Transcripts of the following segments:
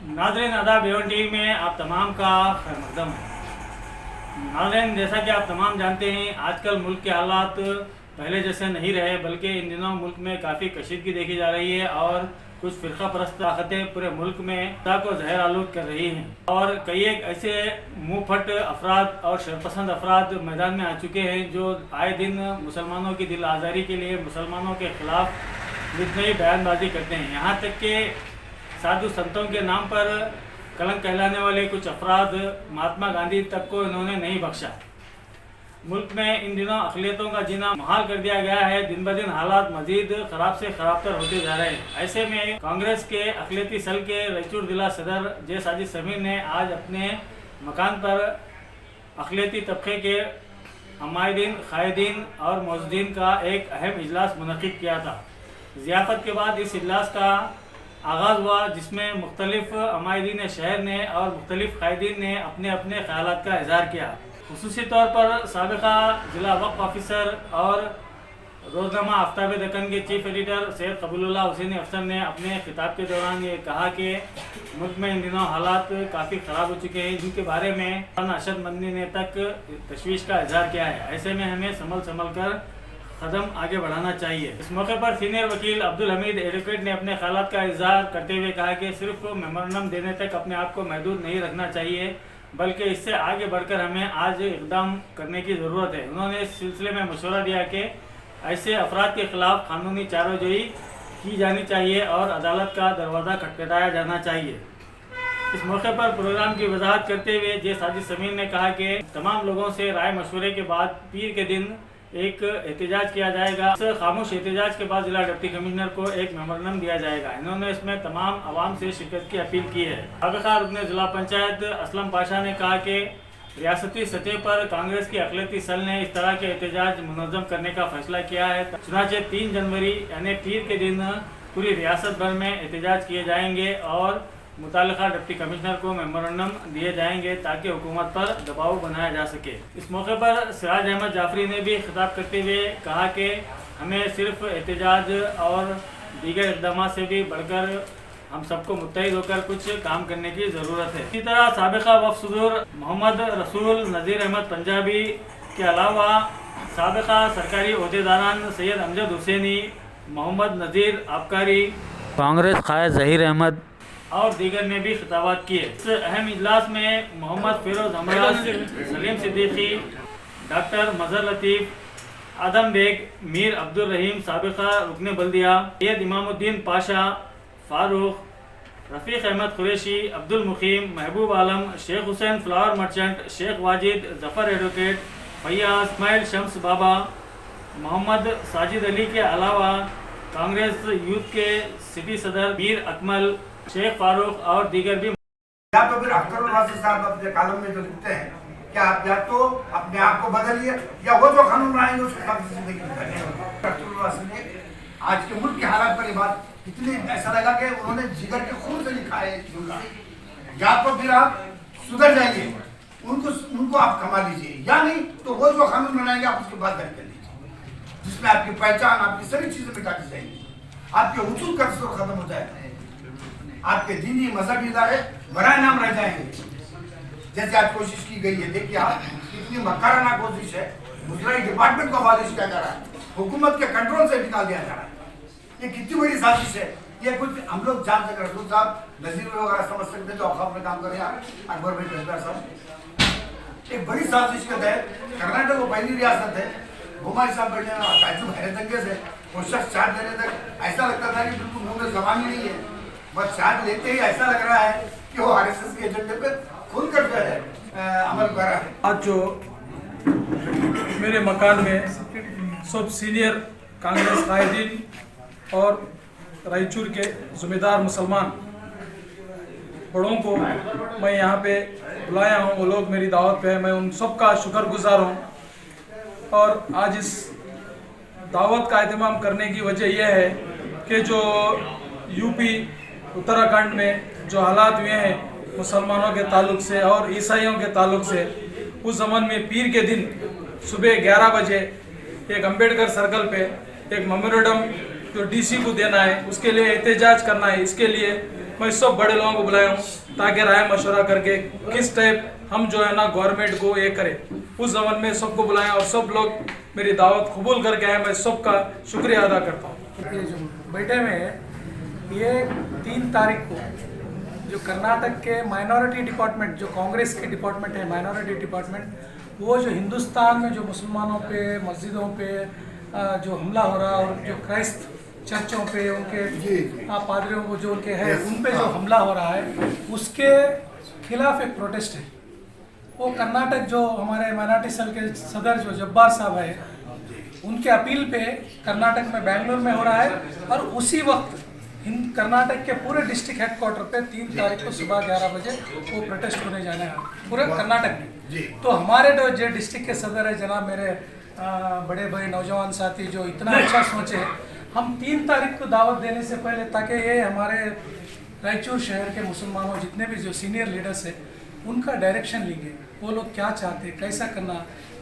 नाज़रीन आदाब Avon TV में आप तमाम का खैर मकदम है। नाज़रीन, जैसा कि आप तमाम जानते हैं, आजकल मुल्क के हालात पहले जैसे नहीं रहे, बल्कि इन दिनों मुल्क में काफ़ी कशीदगी देखी जा रही है और कुछ फ़िरका परस्त ताकतें पूरे मुल्क में खुदा को जहर आलूद कर रही हैं और कई एक ऐसे मुँह फट अफराद और शरपसंद अफराद मैदान में आ चुके हैं जो आए दिन मुसलमानों की दिल आज़ारी के लिए मुसलमानों के ख़िलाफ़ जितने ही बयानबाजी करते हैं। यहाँ तक कि साधु संतों के नाम पर कलंक कहलाने वाले कुछ अफराद महात्मा गांधी तक को इन्होंने नहीं बख्शा। मुल्क में इन दिनों अक़लियतों का जीना मुहाल कर दिया गया है। दिन ब दिन हालात मजीद ख़राब से ख़राबतर होते जा रहे हैं। ऐसे में कांग्रेस के अक़लियती सेल के रायचूर जिला सदर जे साजिद समीर ने आज अपने मकान पर अक़लियती तबके के हमायदीन, कायदीन और मौजूदीन का एक अहम इजलास मुनक़िद किया था। ज़ियाफ़त के बाद इस इजलास का आगाज़ हुआ, जिसमें मुख्तलिफ़ अमायदीन शहर ने और मुख्तलिफ़ कायदीन ने अपने अपने ख़यालात का इज़हार किया। खुसूसी तौर पर साबिक़ा ज़िला वक्फ़ ऑफिसर और रोज़नामा आफ्ताब दक्कन के चीफ़ एडिटर सैयद कबूलुल्लाह हुसैनी अफसर ने अपने खिताब के दौरान ये कहा कि मुल्क में इन दिनों हालात काफ़ी ख़राब हो चुके हैं, जिनके बारे में अरशद मदनी ने तक तशवीश का इज़हार किया है। ऐसे में हमें संभल कर कदम आगे बढ़ाना चाहिए। इस मौके पर सीनियर वकील अब्दुल हमीद एडवोकेट ने अपने ख़यालात का इज़हार करते हुए कहा कि सिर्फ मेमोरेंडम देने तक अपने आप को महदूद नहीं रखना चाहिए, बल्कि इससे आगे बढ़कर हमें आज इक़दाम करने की ज़रूरत है। उन्होंने इस सिलसिले में मशवरा दिया कि ऐसे अफराद के ख़िलाफ़ कानूनी चाराजोई की जानी चाहिए और अदालत का दरवाज़ा खटखटाया जाना चाहिए। इस मौके पर प्रोग्राम की वजाहत करते हुए जे साजिद समीर ने कहा कि तमाम लोगों से राय मशवरे के बाद पीर के दिन एक एहतजाज किया जाएगा। इस खामोश एहतजाज के बाद जिला डिप्टी कमिश्नर को एक मेमोरेंडम दिया जाएगा। इन्होंने इसमें तमाम आवाम से शिरकत की अपील की है। साबिक़ा रुकन जिला पंचायत असलम पाशा ने कहा कि रियासती सतह पर कांग्रेस की अक़लियती सेल ने इस तरह के एहतजाज मुनज़्ज़म करने का फैसला किया है। चुनांचे 3 जनवरी यानी पीर के दिन पूरी रियासत भर में एहतजाज किए जाएंगे और मुताल्लिक़ा डिप्टी कमिश्नर को मेमोरेंडम दिए जाएंगे ताकि हुकूमत पर दबाव बनाया जा सके। इस मौके पर सिराज अहमद जाफरी ने भी खिताब करते हुए कहा कि हमें सिर्फ एहतजाज और दीगर इक़दाम से भी बढ़कर हम सबको मुत्तहिद होकर कुछ काम करने की ज़रूरत है। इसी तरह साबिक़ा वफ़द सदर मोहम्मद रसूल नज़ीर अहमद पंजाबी के अलावा साबिक़ा सरकारी ओहदेदारान सैयद अमजद हुसैनी, मोहम्मद नज़ीर आबकारी, कांग्रेस कायद ज़हीर अहमद और दीगर ने भी खिताबात किए। इस अहम इजलास में मोहम्मद फिरोज़ हमराज, सलीम सिद्दीकी, डॉक्टर मज़हर लतीफ़, आदम बेग, मीर अब्दुल रहीम साबिक़ा रुकन बल्दिया, Syed Imamuddin Pasha, Farooq, Rafiq Ahmad Qureshi, Abdul Muqeem, Mehboob Alam, Sheikh Hussain flower merchant, Sheikh Wajid, Zafar advocate, Faiyaz, Ismail Shams Baba, Mohammad Sajid Ali के अलावा कांग्रेस यूथ के सिटी सदर मीर अकमल, शेख फारूक और दीगर भी। या तो फिर अख्तर वासी साहब अपने कालम में जो लिखते हैं कि आप या तो अपने आप को बदलिए या वो जो कानून बनाएंगे उसके साथ जिंदगी गुजारिए। अख्तर वासी ने आज के मुल्क के हालात पर ये बात इतनी ऐसा लगा कि उन्होंने जिगर के खून से लिखा है जुमला। या तो फिर आप सुधर जाइए, उनको आप कमा लीजिए, या नहीं तो वो जो कानून बनाएंगे आप उसके बाद कर लीजिए, जिसमें आपकी पहचान, आपकी सभी चीजें मिटा दी जाएंगी, आपके वजूद का तस्वर खत्म हो जाएगा, आपके दीनी मजहबी इदारे बराए नाम रह जाएंगे। जैसे आज कोशिश की गई है, देखिए आप कितनी मकाराना कोशिश है, मुजराई डिपार्टमेंट को अबालिश किया जा रहा है, हुकूमत के कंट्रोल से निकाल दिया जा रहा है। ये कितनी बड़ी साजिश है। ये कुछ हम लोग जान सकते, रसूल साहब नजीर वगैरह समझ सकते जो औकाफ में काम कर रहे हैं, अकबर भाई जसदार साहब, एक बड़ी साजिश के तहत कर्नाटक वो पहली रियासत है, घुमाई साहब बैठे ताजुब हैरत अंगेज है। वो शख्स चार्ज देने तक ऐसा लगता था कि बिल्कुल मुंह में जबान ही नहीं है, बस चार्ज लेते ही ऐसा लग रहा है कि वो आरएसएस के एजेंडे पे खुलकर जो है अमल कर रहा है। आज जो मेरे मकान में सब सीनियर कांग्रेस कायदीन और रायचूर के ज़िम्मेदार मुसलमान बड़ों को मैं यहाँ पे बुलाया हूँ, वो लोग मेरी दावत पे है, मैं उन सब का शुक्रगुजार हूँ। और आज इस दावत का एहतमाम करने की वजह यह है कि जो यूपी उत्तराखंड में जो हालात हुए हैं मुसलमानों के ताल्लुक से और ईसाइयों के ताल्लुक से, उस ज़माने में पीर के दिन सुबह 11 बजे एक अम्बेडकर सर्कल पे एक मेमोरेंडम जो डीसी को देना है, उसके लिए एहतजाज करना है। इसके लिए मैं सब बड़े लोगों को बुलाया हूँ ताकि राय मशवरा करके किस टाइप हम जो है ना गवर्नमेंट को ये करें। उस जमन में सबको बुलाया और सब लोग मेरी दावत कबूल करके आए। मैं सबका शुक्रिया अदा करता हूँ। ये जो बैठे में ये 3 तारीख को जो कर्नाटक के माइनॉरिटी डिपार्टमेंट, जो कांग्रेस के डिपार्टमेंट है माइनॉरिटी डिपार्टमेंट, वो जो हिंदुस्तान में जो मुसलमानों पे मस्जिदों पे जो हमला हो रहा और जो क्राइस्ट चर्चों पे उनके पादरियों को जो उनके हैं उन पे जो हमला हो रहा है उसके खिलाफ एक प्रोटेस्ट है। वो कर्नाटक जो हमारे माइनॉरिटी सेल के सदर जो जब्बार साहब है उनके अपील पे कर्नाटक में बेंगलुरु में हो रहा है और उसी वक्त कर्नाटक के पूरे डिस्ट्रिक्ट हेडक्वार्टर पे 3 तारीख को सुबह 11 बजे वो प्रोटेस्ट होने जाना है पूरे कर्नाटक में। तो हमारे जो डिस्ट्रिक्ट के सदर है जनाब मेरे बड़े बड़े नौजवान साथी जो इतना अच्छा सोचे, हम 3 तारीख को दावत देने से पहले ताकि ये हमारे रायचूर शहर के मुसलमानों जितने भी जो सीनियर लीडर्स है उनका डायरेक्शन लेंगे, वो लोग क्या चाहते हैं कैसा करना,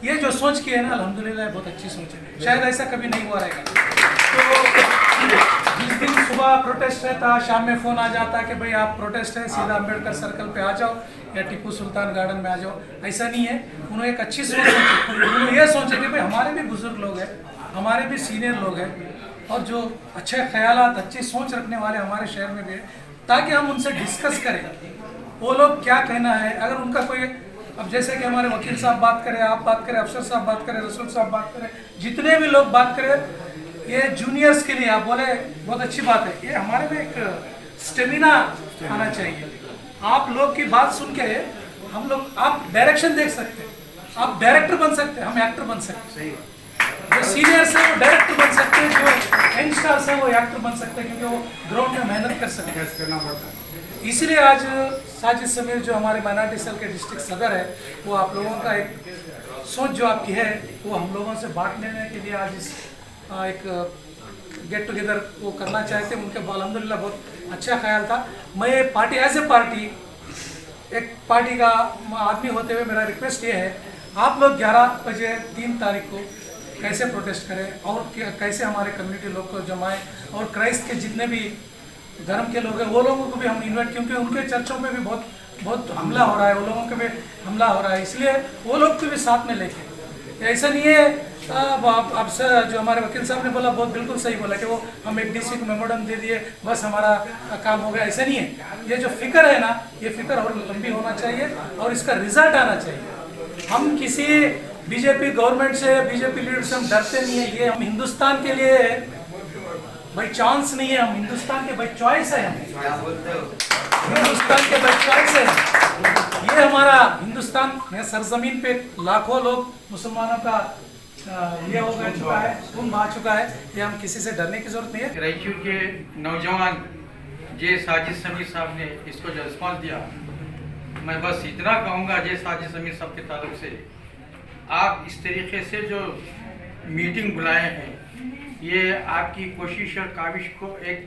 ये जो सोच की है ना अल्हम्दुलिल्लाह बहुत अच्छी सोच है। शायद ऐसा कभी नहीं हुआ रहेगा। तो जिस दिन सुबह प्रोटेस्ट रहता शाम में फ़ोन आ जाता कि भाई आप प्रोटेस्ट है सीधा अम्बेडकर सर्कल पे आ जाओ या टिप्पू सुल्तान गार्डन में आ जाओ, ऐसा नहीं है। उन्होंने एक अच्छी सोच सोची, उन्होंने ये सोचे कि भाई हमारे भी बुजुर्ग लोग हैं, हमारे भी सीनियर लोग हैं और जो अच्छे ख्यालात अच्छी सोच रखने वाले हमारे शहर में भी है, ताकि हम उनसे डिस्कस करें वो लोग क्या कहना है। अगर उनका कोई, अब जैसे कि हमारे वकील साहब बात करें, आप बात करें, अफसर साहब बात करें, रसूल साहब बात करें, जितने भी लोग बात करें, ये जूनियर्स के लिए आप बोले बहुत अच्छी बात है। ये हमारे में एक स्टेमिना आना चाहिए। आप लोग की बात सुन के हम लोग, आप डायरेक्शन देख सकते हैं, आप डायरेक्टर बन सकते हैं, हम एक्टर बन सकते हैं। जो सीनियर्स है वो डायरेक्टर बन सकते हैं, जो यंगस्टर्स है वो एक्टर बन सकते हैं, क्योंकि वो ग्राउंड में मेहनत कर सकते हैं। इसलिए आज साजिद समीर जो हमारे माइनॉरिटी सेल के डिस्ट्रिक्ट सदर है, वो आप लोगों का एक सोच जो आपकी है वो हम लोगों से बांट लेने के लिए आज इस एक गेट टुगेदर वो करना चाहते हैं। उनके अल्हम्दुलिल्लाह बहुत अच्छा ख्याल था। मैं पार्टी एज ए पार्टी, एक पार्टी का आदमी होते हुए मेरा रिक्वेस्ट ये है, आप लोग 11 बजे 3 तारीख को कैसे प्रोटेस्ट करें और कैसे हमारे कम्युनिटी लोग को जमाएं और क्राइस्ट के जितने भी धर्म के लोग हैं वो लोगों को भी हम इन्वाइट, क्योंकि उनके चर्चों में भी बहुत हमला हो रहा है, वो लोगों के भी हमला हो रहा है, इसलिए वो लोग को भी साथ में लेके। ऐसा नहीं है अब से जो हमारे वकील साहब ने बोला बहुत बिल्कुल सही बोला कि वो हम एक डीसी को मेमोरेंडम दे दिए बस हमारा काम हो गया, ऐसा नहीं है। ये जो फिक्र है ना, ये फिक्र और लंबी होना चाहिए और इसका रिजल्ट आना चाहिए। हम किसी बीजेपी गवर्नमेंट से, बीजेपी लीडर से हम डरते नहीं है। ये हम हिंदुस्तान के लिए बाई चांस नहीं है, हम हिंदुस्तान के बाई चॉइस है, हम हिंदुस्तान के बाई चॉइस है। ये हमारा हिंदुस्तान में सरजमीन पे लाखों लोग मुसलमानों का ये हो गया चुका है, गुम आ चुका है, ये हम किसी से डरने की जरूरत नहीं है। रायचूर के नौजवान जे साजिद समीर साहब ने इसको जो रिस्पॉन्स दिया, मैं बस इतना कहूँगा जे साजिद समीर साहब के ताल्लुक से, आप इस तरीके से जो मीटिंग बुलाए हैं, ये आपकी कोशिश और काविश को एक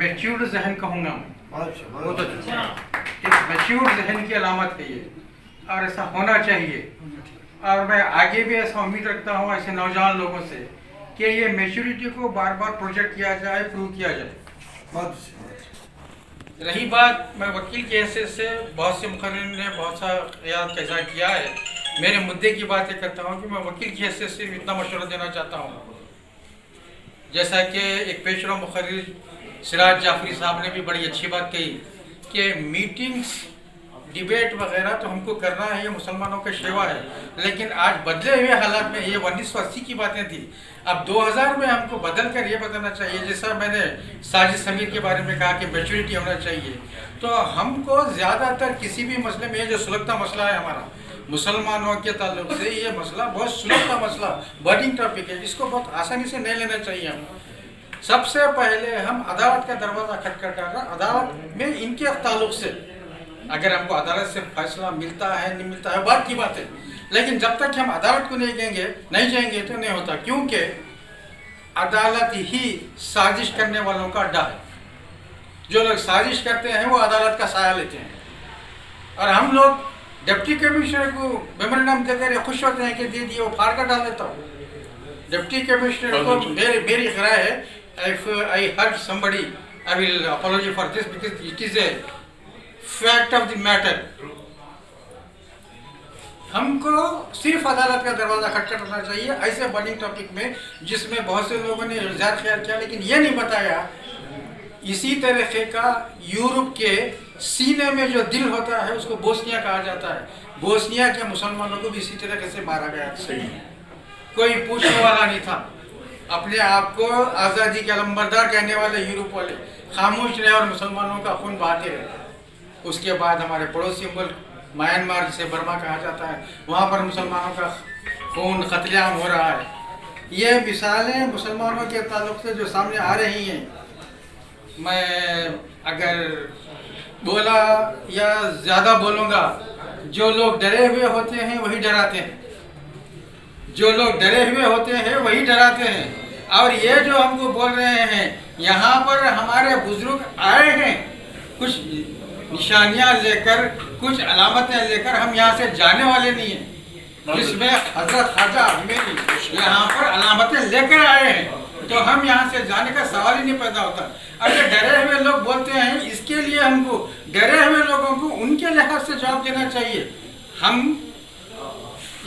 मैच्योर्ड जहन कहूँगा मैं, बहुत अच्छा, एक मैच्योर्ड जहन की अलामत है ये, और ऐसा होना चाहिए। और मैं आगे भी ऐसा उम्मीद रखता हूँ ऐसे नौजवान लोगों से कि ये मैच्योरिटी को बार बार प्रोजेक्ट किया जाए, प्रूव किया जाए। रही बात, मैं वकील की हैसियत से बहुत से मुकर्रिर ने बहुत सा ख्याल कैसा किया है, मेरे मुद्दे की बातें करता हूँ कि मैं वकील की हैसियत से इतना मशवरा देना चाहता हूँ। जैसा कि एक पेशवा मुकर्रिर सिराज जाफरी साहब ने भी बड़ी अच्छी बात कही कि मीटिंग्स, डिबेट वगैरह तो हमको करना है, ये मुसलमानों की सेवा है, लेकिन आज बदले हुए हालात में, ये 1980 की बातें थी, अब 2000 में हमको बदल कर ये बताना चाहिए, जैसा मैंने साजिद समीर के बारे में कहा कि मैच्योरिटी होना चाहिए। तो हमको ज़्यादातर किसी भी मसले में, ये जो सुलगता मसला है हमारा मुसलमानों के ताल्लुक से, ये मसला बहुत सुलगता मसला, बर्डिंग टॉपिक है, इसको बहुत आसानी से नहीं लेना चाहिए। हम सबसे पहले हम अदालत का दरवाज़ा खटखटाकर अदालत में इनके ताल्लुक से, अगर हमको अदालत से फैसला मिलता है नहीं मिलता है बात की बात है, लेकिन जब तक हम अदालत को नहीं जाएंगे तो नहीं होता, क्योंकि अदालत ही साजिश करने वालों का अड्डा है। जो लोग साजिश करते हैं वो अदालत का साया लेते हैं, और हम लोग डिप्टी कमिश्नर को मेमोरेंडम देकर खुश होते हैं कि दे दिए, वो फाड़ कर डाल देता हूँ। डिप्टी कमिश्नर को मेरी राय है, if I hurt somebody I will apologize for this because it is a fact of the matter. हमको सिर्फ अदालत का दरवाज़ा खटखटाना चाहिए ऐसे बर्निंग टॉपिक में जिसमें बहुत से लोगों ने इल्ज़ाम ख्याल किया, लेकिन ये नहीं बताया इसी तरीके का यूरोप के सीने में जो दिल होता है उसको बोस्निया कहा जाता है। बोस्निया के मुसलमानों को भी इसी तरीके से मारा गया था, कोई पूछने वाला नहीं था। अपने आप को आज़ादी के अलंबरदार कहने वाले यूरोप वाले खामोश रहे और मुसलमानों का खून बहाते रहे। उसके बाद हमारे पड़ोसी मुल्क म्यांमार, जिसे बर्मा कहा जाता है, वहाँ पर मुसलमानों का खून कत्लेआम हो रहा है। ये मिसालें मुसलमानों के ताल्लुक से जो सामने आ रही हैं, मैं अगर बोला या ज़्यादा बोलूँगा, जो लोग डरे हुए होते हैं वही डराते हैं, जो लोग डरे हुए होते हैं वही डराते हैं। और ये जो हमको बोल रहे हैं, यहाँ पर हमारे बुजुर्ग आए हैं कुछ निशानियाँ लेकर, कुछ अलामतें लेकर, हम यहाँ से जाने वाले नहीं हैं। जिसमें हजरत ख्वाजा अजमेरी यहाँ पर अलामतें लेकर आए हैं, तो हम यहाँ से जाने का सवाल ही नहीं पैदा होता। अगर डरे हुए लोग बोलते हैं, इसके लिए हमको डरे हुए लोगों को उनके लिहाज से जवाब देना चाहिए। हम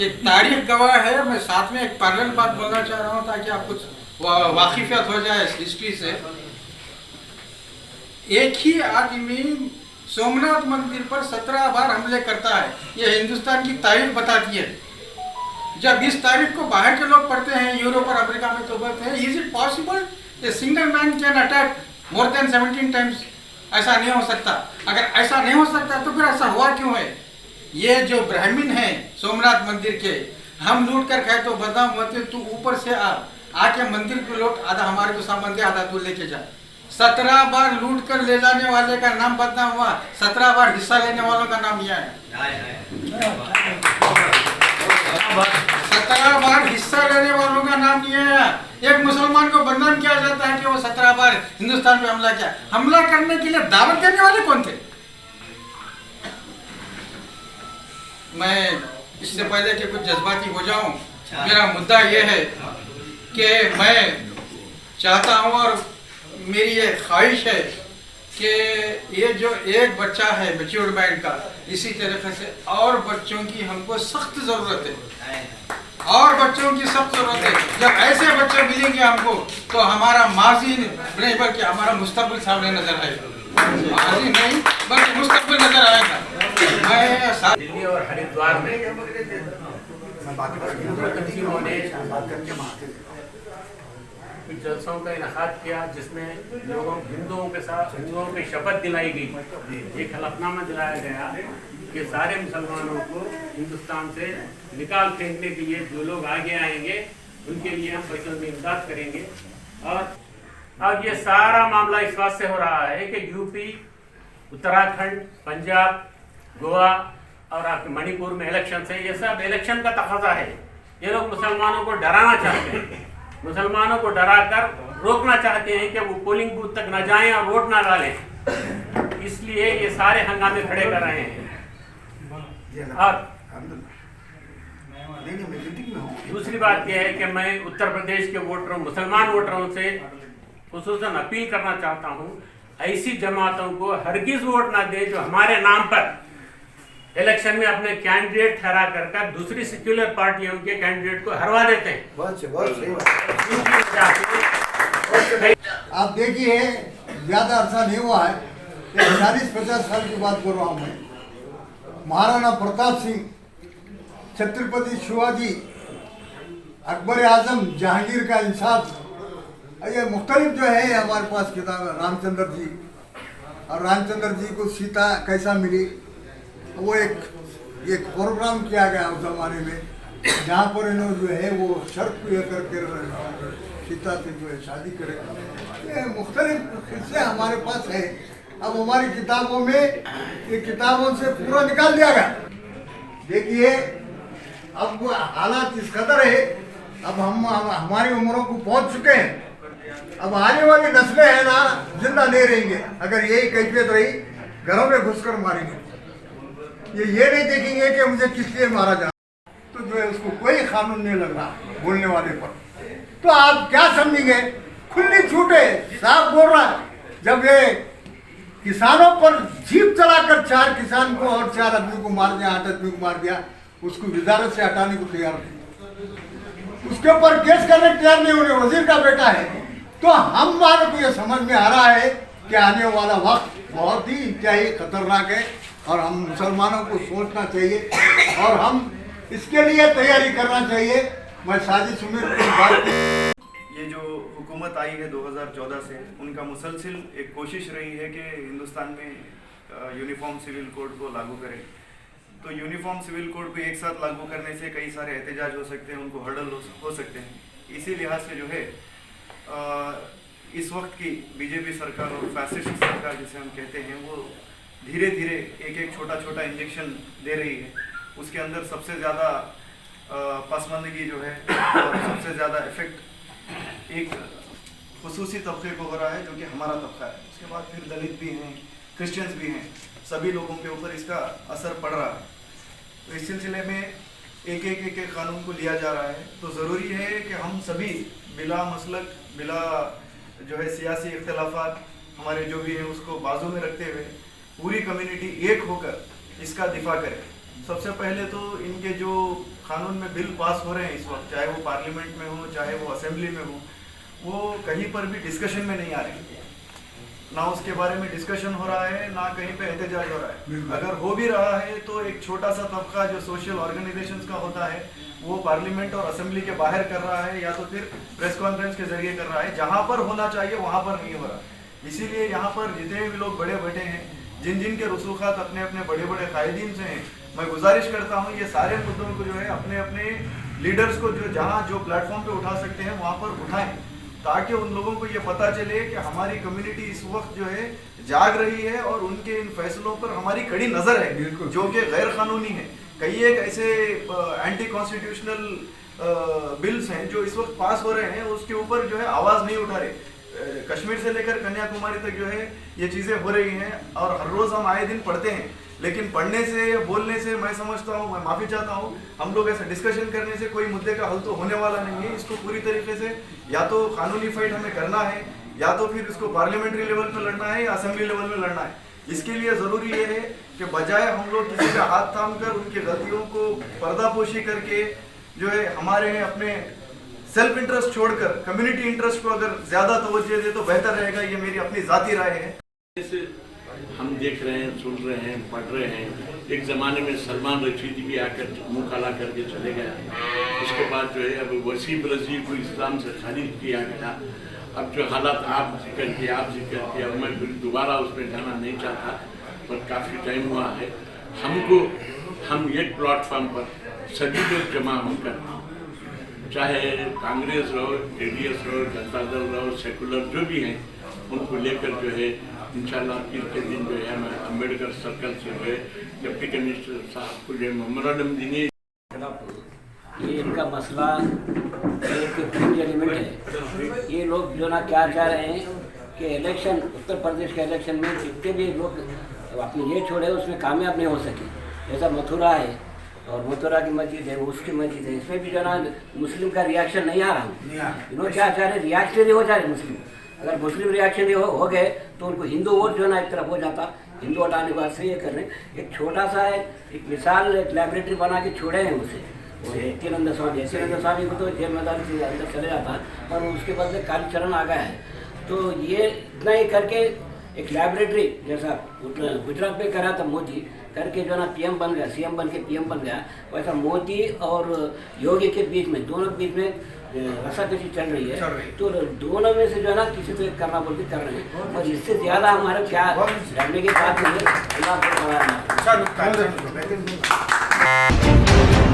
एक तारीख गवाह है। मैं साथ में एक पैरेलल बात बोलना चाह रहा हूँ ताकि आप कुछ वाकिफियत हो जाए इस हिस्ट्री से। एक ही आदमी सोमनाथ मंदिर पर 17 बार हमले करता है, ये हिंदुस्तान की तारीख बताती है। जब इस तारीख को बाहर के लोग पढ़ते हैं यूरोप और अमेरिका में, तो बोलते हैं is it possible a single man can attack more than 17 times? ऐसा नहीं हो सकता। अगर ऐसा नहीं हो सकता तो फिर ऐसा हुआ क्यों है? ये जो ब्राह्मण हैं सोमनाथ मंदिर के, हम लूट कर खाए तो बदनाम होते, तू ऊपर से आके मंदिर को लूट, आधा हमारे को सामान दे, आधा तू लेके जा। 17 बार लूट कर ले जाने वाले का नाम बदनाम हुआ, 17 बार हिस्सा लेने वालों का नाम यह है। 17 बार हिस्सा लेने वालों का नाम यह है। एक मुसलमान को बदनाम किया जाता है कि वो 17 बार हिंदुस्तान पे हमला किया। हमला करने के लिए दावत देने वाले कौन थे? मैं इससे पहले कि कुछ जज्बाती हो जाऊं, मेरा मुद्दा ये है कि मैं चाहता हूं और मेरी ये ख्वाहिश है कि ये जो एक बच्चा है मैच्योर्ड माइंड का, इसी तरीके से और बच्चों की हमको सख्त ज़रूरत है, और बच्चों की सख्त ज़रूरत है। जब ऐसे बच्चे मिलेंगे हमको, तो हमारा माजी नहीं बल्कि हमारा मुस्तकबिल सामने नजर आएगा। माजी नहीं बल्कि मुस्तकबिल नजर आएगा। मैं दिल्ली और हरिद्वार में कुछ जलसों का इनकाद किया, जिसमें हिंदुओं की शपथ दिलाई गई, एक हलफनामा दिलाया गया कि सारे मुसलमानों को हिंदुस्तान से निकाल फेंकने के लिए जो लोग आगे आएंगे उनके लिए हम पैसों में इमदाद करेंगे। और अब ये सारा मामला इस बात से हो रहा है कि यूपी, उत्तराखंड, पंजाब, गोवा और आपके मणिपुर में इलेक्शन है। ये सब इलेक्शन का तकाजा है। ये लोग मुसलमानों को डराना चाहते हैं, मुसलमानों को डराकर रोकना चाहते हैं कि वो पोलिंग बूथ तक न जाएं और वोट ना डालें। इसलिए ये सारे हंगामे खड़े कर रहे हैं। और दूसरी बात यह है कि मैं उत्तर प्रदेश के वोटरों, मुसलमान वोटरों से खुसूसन अपील करना चाहता हूँ, ऐसी जमातों को हरगिज वोट ना दें जो हमारे नाम पर इलेक्शन में अपने कैंडिडेट ठहरा कर दूसरी सेक्युलर पार्टियों के कैंडिडेट को हरवा देते हैं। आप देखिए, ज्यादा अरसा नहीं हुआ है, 40-50 साल की बात कर रहा हूँ मैं। महाराणा प्रताप सिंह, छत्रपति शिवाजी, अकबर आजम, जहांगीर का इंसाफ, ये मुख्तलिफ जो है हमारे पास किताब है। रामचंद्र जी, और रामचंद्र जी को सीता कैसा मिली, वो एक प्रोग्राम किया गया उस जमाने में, जहाँ पर इन्होंने जो है वो शर्त पूरा करके सीता से जो है शादी करे। ये मुख्तलिफ किस्से हमारे पास है। अब हमारी किताबों में, ये किताबों से पूरा निकाल दिया गया। देखिए, अब वो हालात इस कदर है, अब हम हमारी उम्रों को पहुंच चुके हैं। अब आने वाली नस्लें हैं ना, जिंदा नहीं रहेंगे अगर यही कैफियत रही, घरों में घुसकर मारेंगे। ये नहीं देखेंगे कि मुझे किस लिए मारा जा, तो जो है उसको कोई कानून नहीं लग रहा बोलने वाले पर। तो आप क्या समझेंगे? खुली छूट है, साफ बोल रहा है। जब ये किसानों पर जीप चलाकर 4 किसान को और 4 आदमी को मार दिया, 8 आदमी को मार दिया, उसको वजारत से हटाने को तैयार नहीं, उसके ऊपर केस करने तैयार नहीं होने, वजीर का बेटा है। तो हमारे को ये समझ में आ रहा है कि आने वाला वक्त बहुत ही इंतहाई खतरनाक है और हम मुसलमानों को सोचना चाहिए और हम इसके लिए तैयारी करना चाहिए। मैं साजिश उम्मीद की बात ये जो हुकूमत आई है 2014 से, उनका मुसलसिल एक कोशिश रही है कि हिंदुस्तान में यूनिफॉर्म सिविल कोड को लागू करें। तो यूनिफॉर्म सिविल कोड को एक साथ लागू करने से कई सारे एहतजाज हो सकते हैं, उनको हर्डल हो सकते हैं। इसी लिहाज से जो है इस वक्त की बीजेपी सरकार और फैसिस्ट सरकार जिसे हम कहते हैं, वो धीरे धीरे एक एक छोटा छोटा इंजेक्शन दे रही है। उसके अंदर सबसे ज़्यादा पसमानदगी जो है और सबसे ज़्यादा इफेक्ट एक खुसूसी तबके को हो रहा है, जो कि हमारा तबका है। उसके बाद फिर दलित भी हैं, क्रिश्चियंस भी हैं, सभी लोगों के ऊपर इसका असर पड़ रहा है। तो इस सिलसिले में एक एक कानून को लिया जा रहा है। तो ज़रूरी है कि हम सभी बिला मसलक, बिला जो है सियासी इख्तलाफात हमारे जो भी हैं उसको बाजू में रखते हुए पूरी कम्युनिटी एक होकर इसका दिफा करे। सबसे पहले तो इनके जो कानून में बिल पास हो रहे हैं इस वक्त, चाहे वो पार्लियामेंट में हो चाहे वो असेंबली में हो, वो कहीं पर भी डिस्कशन में नहीं आ रहे हैं। ना उसके बारे में डिस्कशन हो रहा है, ना कहीं पे एहतजाज हो रहा है। अगर हो भी रहा है तो एक छोटा सा तबका जो सोशल ऑर्गेनाइजेशंस का होता है वो पार्लियामेंट और असेंबली के बाहर कर रहा है, या तो फिर प्रेस कॉन्फ्रेंस के जरिए कर रहा है। जहाँ पर होना चाहिए वहाँ पर नहीं हो रहा। इसीलिए यहाँ पर जितने भी लोग बड़े बैठे हैं, जिन जिन के रसूखात अपने अपने बड़े बड़े कायदीन से हैं, मैं गुजारिश करता हूँ ये सारे मुद्दों को जो है अपने अपने लीडर्स को जो जहाँ जो प्लेटफॉर्म पे उठा सकते हैं वहाँ पर उठाएं, ताकि उन लोगों को ये पता चले कि हमारी कम्युनिटी इस वक्त जो है जाग रही है और उनके इन फैसलों पर हमारी कड़ी नज़र है, जो कि गैर कानूनी है। कई एक ऐसे एंटी कॉन्स्टिट्यूशनल बिल्स हैं जो इस वक्त पास हो रहे हैं, उसके ऊपर जो है आवाज़ नहीं उठा रहे। कश्मीर से लेकर कन्याकुमारी तक जो है ये चीज़ें हो रही हैं और हर रोज़ हम आए दिन पढ़ते हैं। लेकिन पढ़ने से, बोलने से, मैं समझता हूँ, मैं माफ़ी चाहता हूँ, हम लोग ऐसे डिस्कशन करने से कोई मुद्दे का हल तो होने वाला नहीं है। इसको पूरी तरीके से या तो कानूनी फाइट हमें करना है, या तो फिर इसको पार्लियामेंट्री लेवल पे लड़ना है या असेंबली लेवल में लड़ना है। इसके लिए ज़रूरी ये है कि बजाय हम लोग किसी का हाथ थाम कर उनकी गलतियों को पर्दापोशी करके जो है हमारे अपने सेल्फ इंटरेस्ट छोड़कर कम्युनिटी इंटरेस्ट को अगर ज़्यादा तवज्जो दे तो बेहतर रहेगा। ये मेरी अपनी ज़ाती राय है। हम देख रहे हैं, सुन रहे हैं, पढ़ रहे हैं। एक ज़माने में सलमान रशीदी भी आकर मुँह काला करके चले गए। उसके बाद जो है अब वसीम रज़ी को इस्लाम से खारिज किया गया। अब जो हालात आप जिक्र किया, मैं फिर दोबारा उसमें जाना नहीं चाहता, पर काफ़ी टाइम हुआ है। हम एक प्लेटफॉर्म पर सभी लोग जमा होकर, चाहे कांग्रेस रहो, ADS रहो, जनता दल रहो, सेकुलर जो भी हैं, उनको लेकर जो है इंशाल्लाह 30 के दिन जो है मैं अम्बेडकर सर्कल से जो है डिप्टी कमिश्नर साहब को जो मेमोरेंडम देंगे। ये इनका मसला एक फ्रिंज एलिमेंट है। ये लोग जो ना क्या चाह रहे हैं कि इलेक्शन, उत्तर प्रदेश के इलेक्शन में जितने भी लोग अपनी ये छोड़े उसमें कामयाब नहीं हो सके। जैसा मथुरा है और मथुरा की मस्जिद है, उसकी मस्जिद है, इसमें भी जो ना मुस्लिम का रिएक्शन नहीं आ रहा। इन्होंने क्या चाह रहे, रिएक्शनरी हो जा रहे मुस्लिम। अगर मुस्लिम रिएक्शनरी हो गए तो उनको हिंदू वोट जो ना एक तरफ हो जाता। हिंदू हटाने के बाद से ये कर रहे हैं। एक छोटा सा एक मिसाल, एक लैबोरेटरी बना के छोड़े हैं उसे। वो एत्यानंद स्वामी को तो जेल मैदान के अंदर चले जाता और उसके बदले कालीचरण आ गया है। तो ये इतना ही करके एक लैबोरेटरी जैसा गुजरात में करा था मोदी करके जो ना PM बन गया, CM बन के PM बन गया, वैसा मोदी और योगी के बीच में, दोनों के बीच में रस्साकशी चल रही है। तो दोनों में से जो है ना किसी को एक करना बोल के कर रहे हैं और इससे ज़्यादा हमारे क्या लड़ने की बात नहीं है।